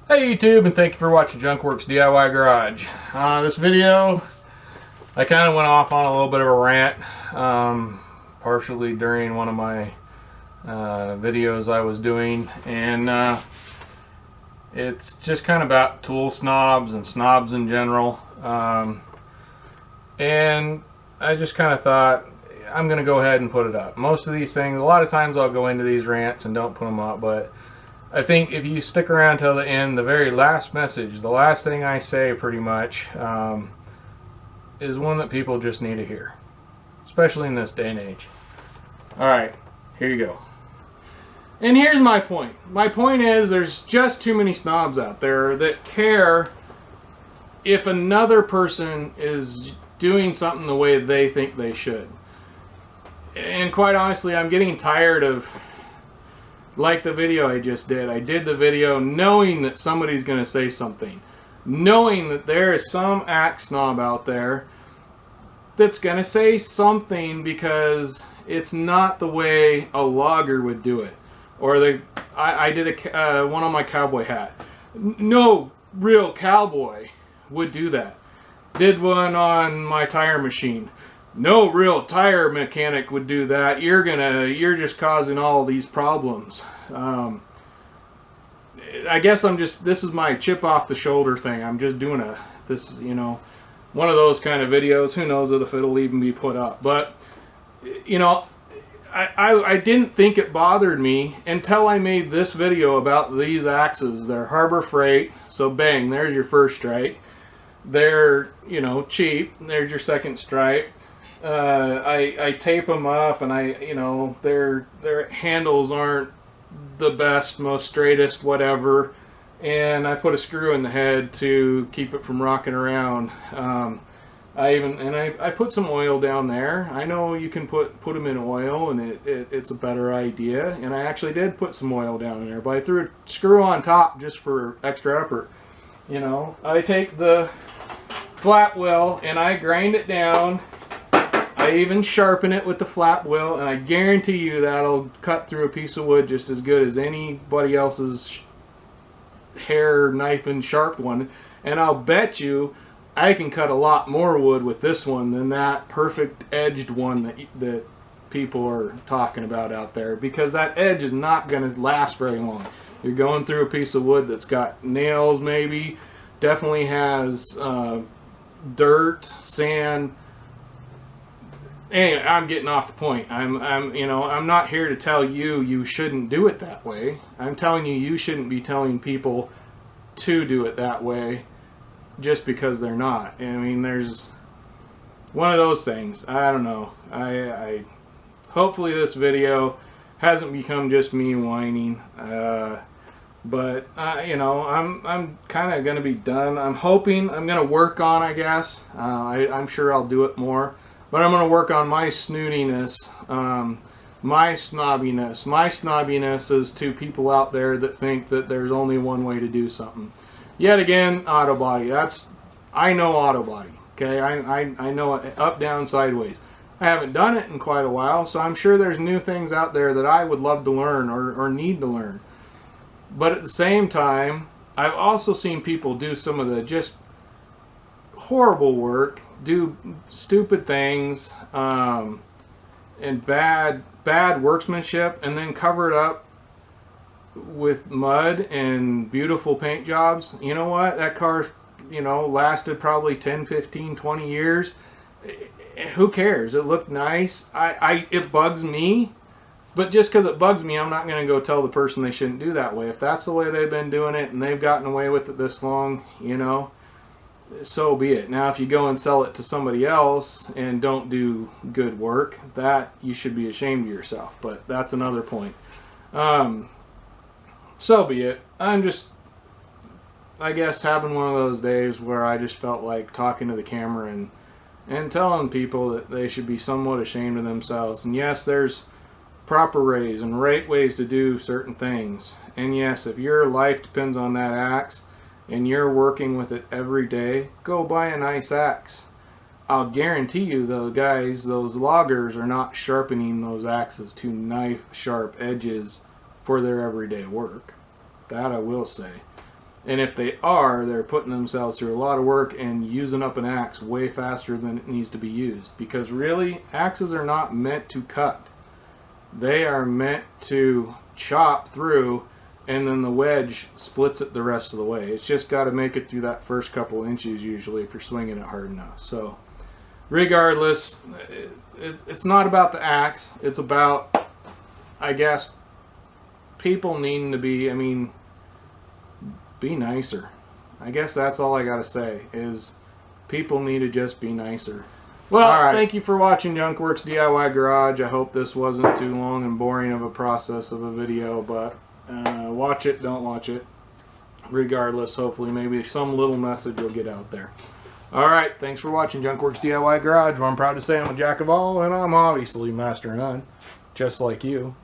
Hey YouTube, and thank you for watching Junkworks DIY Garage. This video, I kind of went off on a little bit of a rant, partially during one of my videos I was doing, and it's just kind of about tool snobs and snobs in general. And I just kind of thought, I'm going to go ahead and put it up. Most of these things, a lot of times I'll go into these rants and don't put them up, but I think if you stick around till the end, the very last message, the last thing I say pretty much, is one that people just need to hear, especially in this day and age. Alright, here you go. And here's my point. My point is there's just too many snobs out there that care if another person is doing something the way they think they should. And quite honestly, I'm getting tired of, like the video I just did. I did the video knowing that somebody's going to say something. Knowing that there is some axe snob out there that's going to say something because it's not the way a logger would do it. Or I did one on my cowboy hat. No real cowboy would do that. Did one on my tire machine. No real tire mechanic would do that. You're just causing all these problems. I guess this is my chip off the shoulder thing. I'm just doing one of those kind of videos. Who knows if it'll even be put up. But, I didn't think it bothered me until I made this video about these axes. They're Harbor Freight, so bang, there's your first strike. They're, cheap. There's your second strike. I tape them up, and their handles aren't the best, most straightest, whatever, and I put a screw in the head to keep it from rocking around. I put some oil down there. I know you can put them in oil, and it's a better idea, and I actually did put some oil down there, but I threw a screw on top just for extra effort. I take the flat wheel and I grind it down. I even sharpen it with the flat wheel, and I guarantee you that'll cut through a piece of wood just as good as anybody else's hair knife and sharp one. And I'll bet you I can cut a lot more wood with this one than that perfect edged one that people are talking about out there, because that edge is not going to last very long. You're going through a piece of wood that's got nails, maybe, definitely has dirt, sand. Anyway, I'm getting off the point. I'm not here to tell you shouldn't do it that way. I'm telling you shouldn't be telling people to do it that way just because they're not. I mean, there's one of those things. I don't know. I hopefully this video hasn't become just me whining. But I'm kind of going to be done. I'm hoping I'm going to work on, I guess. I'm sure I'll do it more. But I'm going to work on my snootiness, my snobbiness. My snobbiness is to people out there that think that there's only one way to do something. Yet again, auto body. I know auto body. Okay, I know it up, down, sideways. I haven't done it in quite a while, so I'm sure there's new things out there that I would love to learn or need to learn. But at the same time, I've also seen people do some of the just horrible work, do stupid things, and bad workmanship, and then cover it up with mud and beautiful paint jobs. You know what? That car, lasted probably 10, 15, 20 years. Who cares? It looked nice. It bugs me, but just because it bugs me, I'm not going to go tell the person they shouldn't do that way. If that's the way they've been doing it and they've gotten away with it this long, so be it. Now, if you go and sell it to somebody else and don't do good work, that you should be ashamed of yourself. But that's another point. So be it. I'm just, I guess, having one of those days where I just felt like talking to the camera and telling people that they should be somewhat ashamed of themselves. And yes, there's proper ways and right ways to do certain things. And yes, if your life depends on that axe, and you're working with it every day, go buy a nice axe. I'll guarantee you those loggers are not sharpening those axes to knife sharp edges for their everyday work. That I will say. And if they are, they're putting themselves through a lot of work and using up an axe way faster than it needs to be used. Because really, axes are not meant to cut. They are meant to chop through, and then the wedge splits it the rest of the way. It's just got to make it through that first couple inches usually if you're swinging it hard enough. So regardless, it's not about the axe. It's about, I guess, people needing to be, I mean, be nicer. I guess that's all I gotta say, is people need to just be nicer. Well, right. Thank you for watching Junkworks DIY Garage. I hope this wasn't too long and boring of a process of a video, but watch it, don't watch it. Regardless, hopefully maybe some little message will get out there. Alright, thanks for watching Junkworks DIY Garage, where I'm proud to say I'm a jack of all, and I'm obviously master of none, just like you.